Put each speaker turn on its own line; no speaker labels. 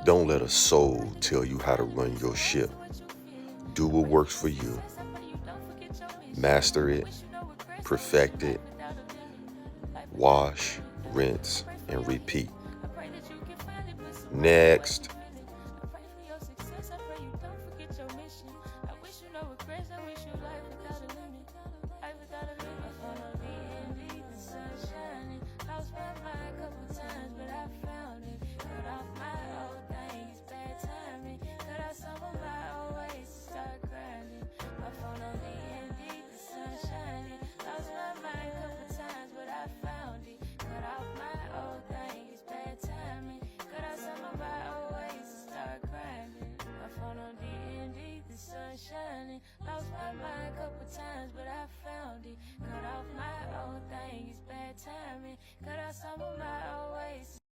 Don't let a soul tell you how to run your ship. Do what works for you. Master it, perfect it, wash, rinse, and repeat. Next.
Shining, lost my mind a couple times, but I found it. Cut off my old thing, it's bad timing. Cut out some of my old ways.